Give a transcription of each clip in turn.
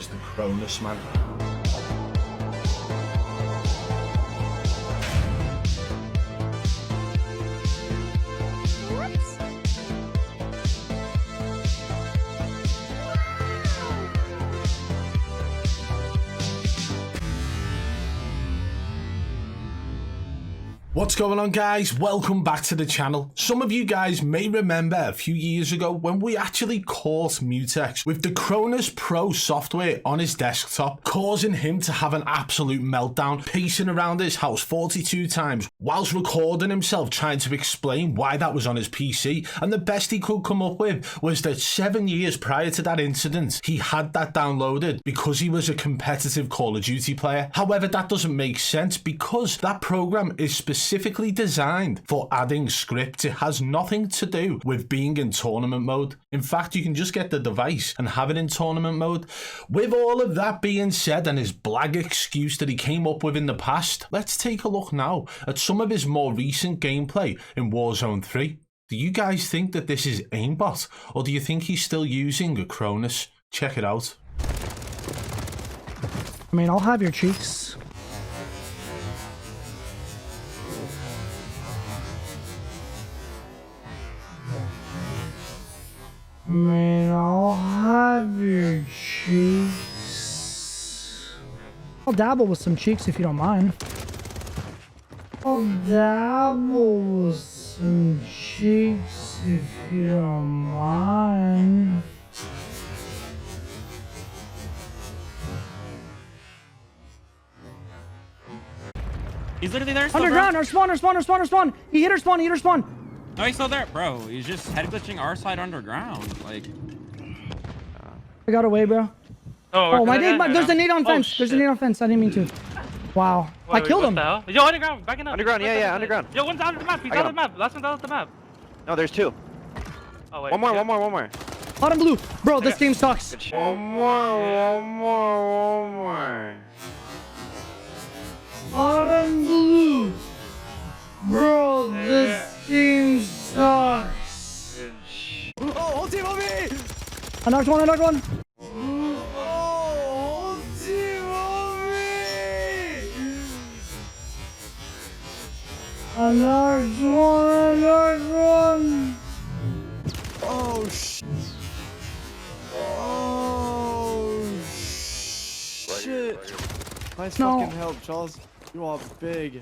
as the Cronus man. What's going on, guys? Welcome back to the channel. Some of you guys may remember a few years ago when we actually caught Mutex with the Cronus Pro software on his desktop, causing him to have an absolute meltdown, pacing around his house 42 times whilst recording himself trying to explain why that was on his PC. And the best he could come up with was that 7 years prior to that incident, he had that downloaded because he was a competitive Call of Duty player. However, that doesn't make sense because that program is specifically designed for adding scripts. It has nothing to do with being in tournament mode. In fact, you can just get the device and have it in tournament mode. With all of that being said and his blag excuse that he came up with in the past, let's take a look now at some of his more recent gameplay in Warzone 3. Do you guys think that this is Aimbot, or do you think he's still using a Cronus? Check it out. I mean, I'll have your cheeks. Man, I'll have your cheeks. I'll dabble with some cheeks if you don't mind. I'll dabble with some cheeks if you don't mind. He's literally there. Underground, our spawn. He hit her spawn. No, he's still there, bro. He's just head glitching our side underground. Like, I got away, bro. Oh, there's a nade on fence. There's a nade on fence. I didn't mean to. Wow. I killed him. Yo, underground, backing up. Underground, yeah, underground. Yo, one's out of the map. He's out of the map. Last one's out of the map. No, there's two. Oh, wait. One more. Bottom blue. Bro, this game sucks. One more. Bottom blue. Bro, this game sucks. Oh, whole team on me! I knocked one. Oh, whole team on me! I knocked one. Oh, shit. Nice fucking help, Charles. You are big.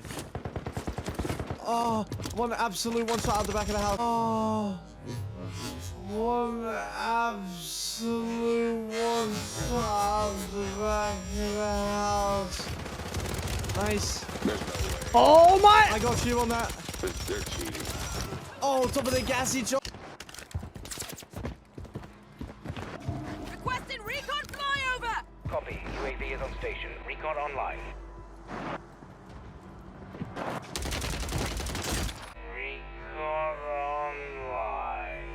Oh, one absolute one shot out the back of the house. Oh, one absolute one shot out the back of the house. Nice. Oh my! I got you on that. Oh, top of the gassy job. Requesting recon flyover! Copy. UAV is on station. Recon online. Recon online.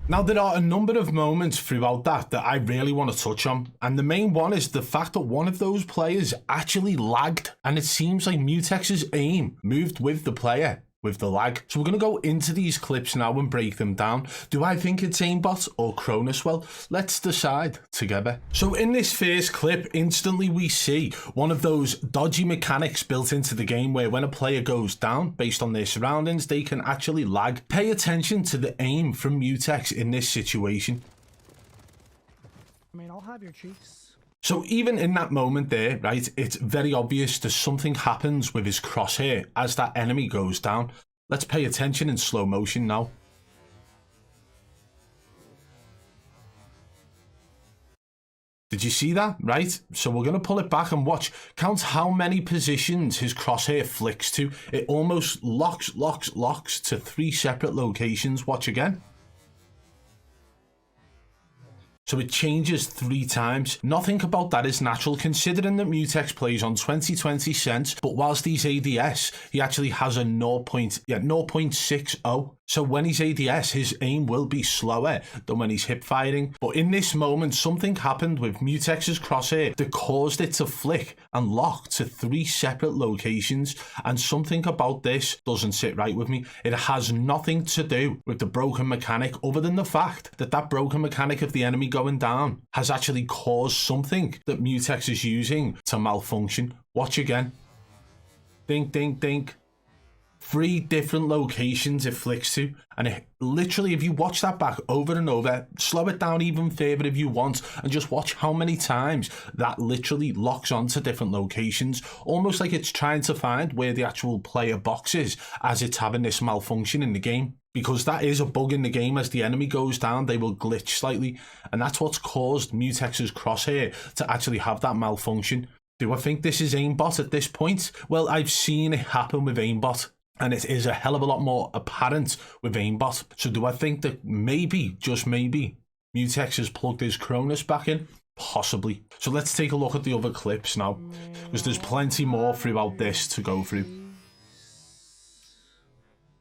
Now, there are a number of moments throughout that I really want to touch on, and the main one is the fact that one of those players actually lagged, and it seems like Mutex's aim moved with the player with the lag. So we're going to go into these clips now and break them down. Do I think it's Aimbot or Cronus? Well, let's decide together. So in this first clip, instantly we see one of those dodgy mechanics built into the game where when a player goes down based on their surroundings, they can actually lag. Pay attention to the aim from Mutex in this situation. I mean, I'll have your cheeks. So even in that moment there, right, it's very obvious that something happens with his crosshair as that enemy goes down. Let's pay attention in slow motion now. Did you see that? Right, so we're going to pull it back and watch. Count how many positions his crosshair flicks to. It almost locks to 3 separate locations. Watch again. So it changes 3 times. Nothing about that is natural considering that Mutex plays on 2020 cents, but whilst he's ADS, he actually has a 0.60 So when he's ADS, his aim will be slower than when he's hip firing. But in this moment, something happened with Mutex's crosshair that caused it to flick and lock to 3 separate locations. And something about this doesn't sit right with me. It has nothing to do with the broken mechanic, other than the fact that that broken mechanic of the enemy going down has actually caused something that Mutex is using to malfunction. Watch again. Dink, dink, dink. 3 different locations it flicks to, and it literally, if you watch that back over and over, slow it down even further if you want, and just watch how many times that literally locks onto different locations, almost like it's trying to find where the actual player box is as it's having this malfunction in the game. Because that is a bug in the game. As the enemy goes down, they will glitch slightly, and that's what's caused Mutex's crosshair to actually have that malfunction. Do I think this is Aimbot at this point? Well, I've seen it happen with Aimbot, and it is a hell of a lot more apparent with Aimbot. So do I think that maybe, just maybe, Mutex has plugged his Cronus back in? Possibly. So let's take a look at the other clips now, because there's plenty more throughout this to go through.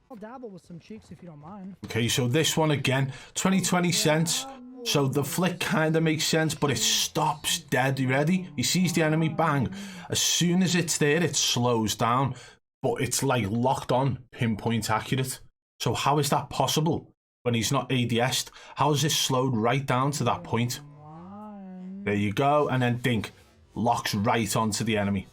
I'll dabble with some cheeks if you don't mind. Okay, so this one again, 20 cents. So the flick kind of makes sense, but it stops dead. You ready? He sees the enemy, bang. As soon as it's there, it slows down. But it's like locked on, pinpoint accurate. So how is that possible when he's not ADS'd? How is this slowed right down to that point? There you go, and then dink, locks right onto the enemy.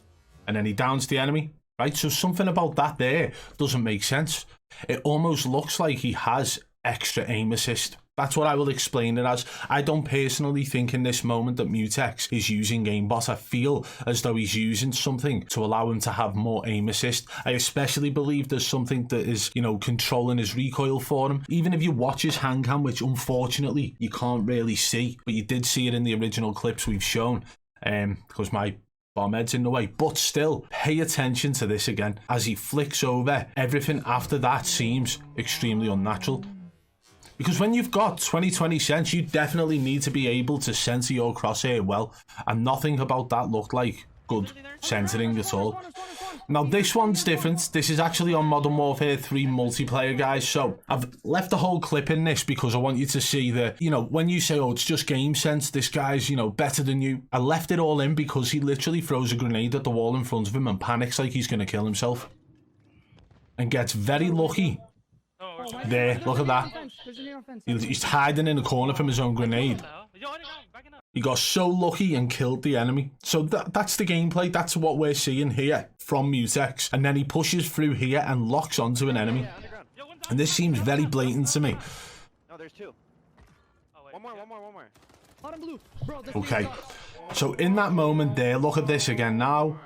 And then he downs the enemy, right? So something about that there doesn't make sense. It almost looks like he has extra aim assist. That's what I will explain it as. I don't personally think in this moment that Mutex is using Aimbot. I feel as though he's using something to allow him to have more aim assist. I especially believe there's something that is, you know, controlling his recoil for him. Even if you watch his hand cam, which unfortunately you can't really see, but you did see it in the original clips we've shown, because my bomb head's in the way. But still, pay attention to this again. As he flicks over, everything after that seems extremely unnatural. Because when you've got 20 cents, you definitely need to be able to center your crosshair well, and nothing about that looked like good centering at all. Now this one's different. This is actually on Modern Warfare 3 multiplayer, guys. So I've left the whole clip in this because I want you to see that, you know, when you say, oh, it's just game sense, this guy's, you know, better than you. I left it all in because he literally throws a grenade at the wall in front of him and panics like he's going to kill himself. And gets very lucky. There, look at that. He's hiding in the corner from his own grenade. He got so lucky and killed the enemy. So that's the gameplay. That's what we're seeing here from Mutex. And then he pushes through here and locks onto an enemy. And this seems very blatant to me. No, there's 2. One more. Bottom blue. Bro, Okay. So in that moment there, look at this again now.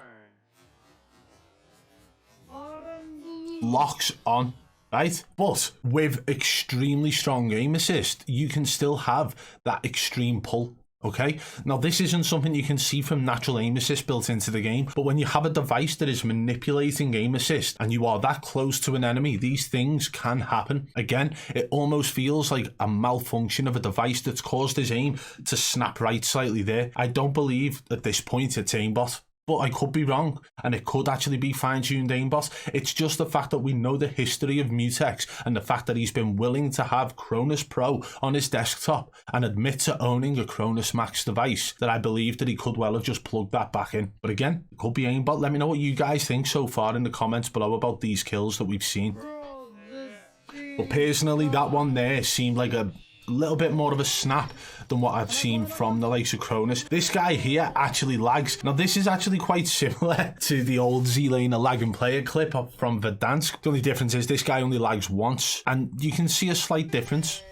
Locks on. Right? But with extremely strong aim assist, you can still have that extreme pull. Okay? Now, this isn't something you can see from natural aim assist built into the game, but when you have a device that is manipulating aim assist and you are that close to an enemy, these things can happen. Again, it almost feels like a malfunction of a device that's caused his aim to snap right slightly there. I don't believe at this point it's Aimbot. But I could be wrong, and it could actually be fine-tuned aimbot. It's just the fact that we know the history of Mutex and the fact that he's been willing to have Cronus Pro on his desktop and admit to owning a Cronus Max device that I believe that he could well have just plugged that back in. But again, it could be aimbot. Let me know what you guys think so far in the comments below about these kills that we've seen. But personally, that one there seemed like a little bit more of a snap than what I've seen from the likes of Cronus. This guy here actually lags. Now this is actually quite similar to the old Z-Laner lag and player clip from Verdansk. The only difference is this guy only lags once, and you can see a slight difference.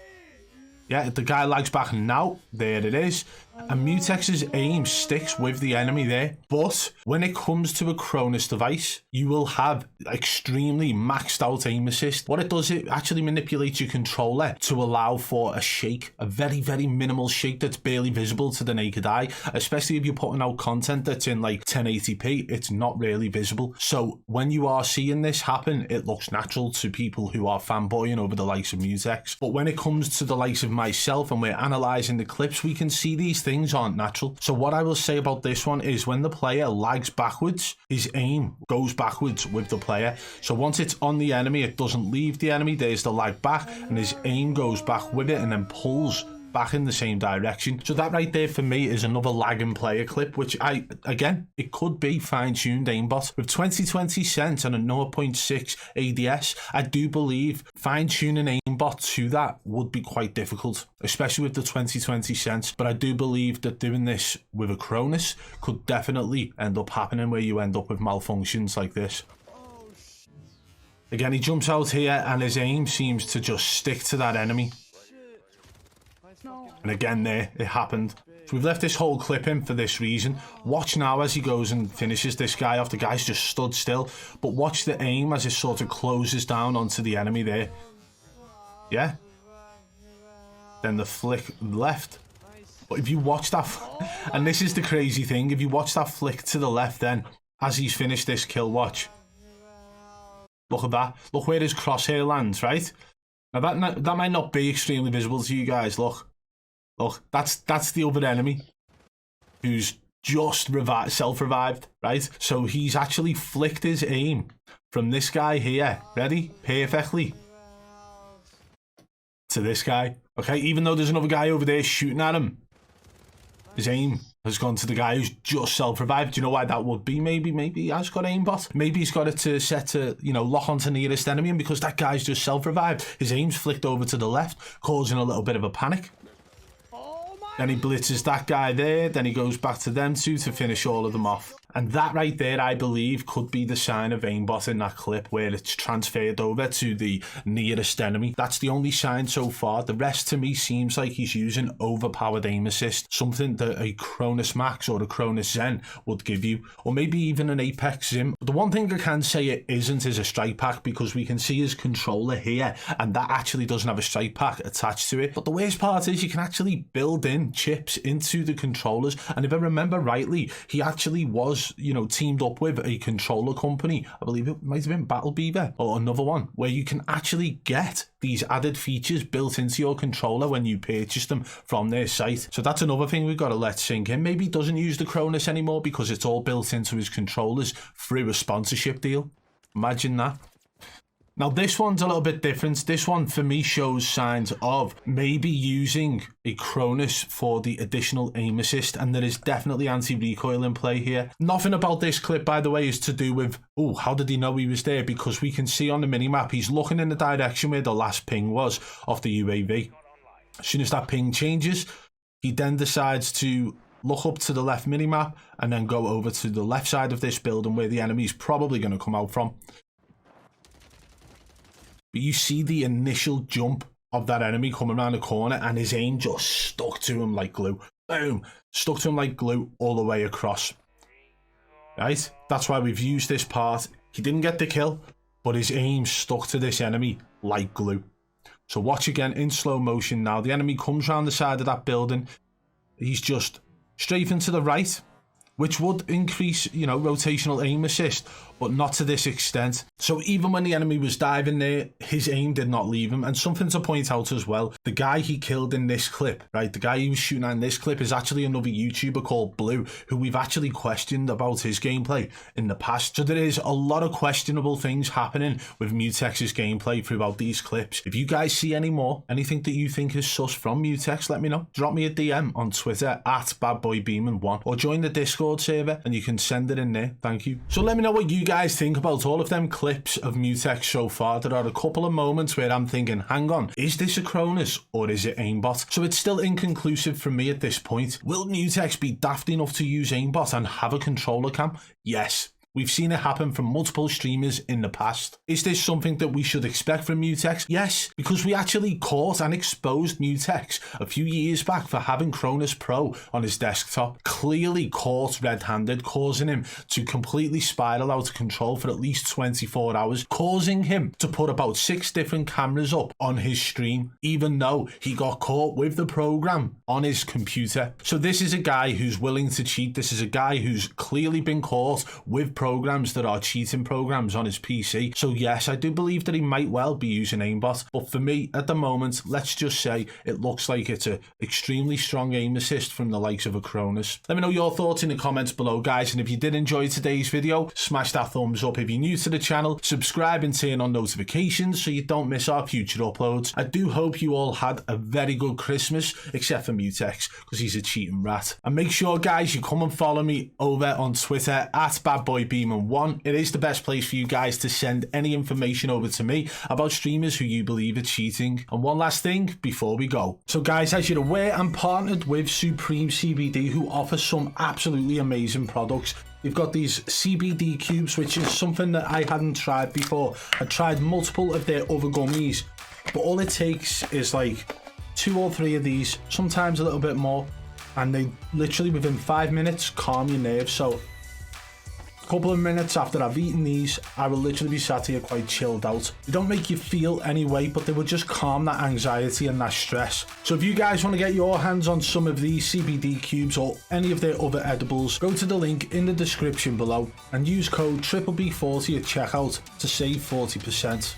Yeah, the guy lags back now. There it is. And Mutex's aim sticks with the enemy there. But when it comes to a Cronus device, you will have extremely maxed out aim assist. What it does, it actually manipulates your controller to allow for a shake, a very, very minimal shake that's barely visible to the naked eye. Especially if you're putting out content that's in like 1080p, it's not really visible. So when you are seeing this happen, it looks natural to people who are fanboying over the likes of Mutex. But when it comes to the likes of myself and we're analysing the clips, we can see these things aren't natural. So what I will say about this one is when the player lags backwards, his aim goes backwards with the player. So once it's on the enemy, it doesn't leave the enemy. There's the lag back, and his aim goes back with it and then pulls back in the same direction. So that right there for me is another lagging player clip, which it could be fine-tuned aimbot. With 2020 cents and a 0.6 ADS, I do believe fine-tuning aimbot to that would be quite difficult, especially with the 2020 cents. But I do believe that doing this with a Cronus could definitely end up happening, where you end up with malfunctions like this. Again, he jumps out here and his aim seems to just stick to that enemy. And again there, it happened. So we've left this whole clip in for this reason. Watch now as he goes and finishes this guy off. The guy's just stood still. But watch the aim as it sort of closes down onto the enemy there. Yeah. Then the flick left. But if you watch that, and this is the crazy thing, if you watch that flick to the left then, as he's finished this kill, watch. Look at that. Look where his crosshair lands, right? Now that might not be extremely visible to you guys. Look, that's the other enemy who's just self-revived, right? So he's actually flicked his aim from this guy here, ready, perfectly, to this guy. Okay, even though there's another guy over there shooting at him, his aim has gone to the guy who's just self-revived. Do you know why that would be? Maybe he has got aimbot. Maybe he's got it to set to, lock onto nearest enemy, and because that guy's just self-revived, his aim's flicked over to the left, causing a little bit of a panic. Then he blitzes that guy there, then he goes back to them two to finish all of them off. And that right there, I believe, could be the sign of aimbot in that clip, where it's transferred over to the nearest enemy. That's the only sign so far. The rest to me seems like he's using overpowered aim assist, something that a Cronus Max or a Cronus Zen would give you, or maybe even an Apex Zim. But the one thing I can say it isn't is a strike pack, because we can see his controller here, and that actually doesn't have a strike pack attached to it. But the worst part is you can actually build in chips into the controllers, and if I remember rightly, he actually was teamed up with a controller company. I believe it might have been Battle Beaver or another one, where you can actually get these added features built into your controller when you purchase them from their site. So that's another thing we've got to let sink in. Maybe he doesn't use the Cronus anymore because it's all built into his controllers through a sponsorship deal. Imagine that. Now this one's a little bit different. This one for me shows signs of maybe using a Cronus for the additional aim assist, and there is definitely anti-recoil in play here. Nothing about this clip, by the way, is to do with, oh, how did he know he was there? Because we can see on the minimap he's looking in the direction where the last ping was of the UAV. As soon as that ping changes, he then decides to look up to the left minimap and then go over to the left side of this building where the enemy's probably going to come out from. But you see the initial jump of that enemy coming around the corner, and his aim just stuck to him like glue. Boom! Stuck to him like glue all the way across. Right? That's why we've used this part. He didn't get the kill, but his aim stuck to this enemy like glue. So watch again in slow motion now. The enemy comes around the side of that building. He's just strafing to the right, which would increase, rotational aim assist, but not to this extent. So even when the enemy was diving there, his aim did not leave him. And something to point out as well, the guy he killed in this clip, right, the guy he was shooting at in this clip is actually another YouTuber called Blue, who we've actually questioned about his gameplay in the past. So there is a lot of questionable things happening with Mutex's gameplay throughout these clips. If you guys see any more, anything that you think is sus from Mutex, let me know. Drop me a DM on Twitter at BadBoyBeaman1, or join the Discord server and you can send it in there. Thank you. So let me know what you guys think about all of them clips of Mutex so far. There are a couple of moments where I'm thinking, hang on, is this a Cronus or is it aimbot? So it's still inconclusive for me at this point. Will Mutex be daft enough to use aimbot and have a controller cam? Yes. We've seen it happen from multiple streamers in the past. Is this something that we should expect from Mutex? Yes, because we actually caught and exposed Mutex a few years back for having Cronus Pro on his desktop. Clearly caught red-handed, causing him to completely spiral out of control for at least 24 hours, causing him to put about 6 different cameras up on his stream, even though he got caught with the program on his computer. So this is a guy who's willing to cheat. This is a guy who's clearly been caught with programs that are cheating programs on his PC. So yes, I do believe that he might well be using Aimbot, but for me at the moment, let's just say it looks like it's an extremely strong aim assist from the likes of a Cronus. Let me know your thoughts in the comments below, guys, and if you did enjoy today's video, smash that thumbs up. If you're new to the channel, subscribe and turn on notifications so you don't miss our future uploads. I do hope you all had a very good Christmas, except for Mutex, because he's a cheating rat. And make sure, guys, you come and follow me over on Twitter at BadBoy Beaman1. It is the best place for you guys to send any information over to me about streamers who you believe are cheating. And one last thing before we go. So guys, as you're aware, I'm partnered with Supreme CBD, who offer some absolutely amazing products. You've got these CBD cubes, which is something that I hadn't tried before. I tried multiple of their other gummies, but all it takes is like 2 or 3 of these, sometimes a little bit more, and they literally within 5 minutes calm your nerves. So a couple of minutes after I've eaten these, I will literally be sat here quite chilled out. They don't make you feel any way, but they will just calm that anxiety and that stress. So if you guys want to get your hands on some of these CBD cubes or any of their other edibles, go to the link in the description below and use code BBB40 at checkout to save 40%.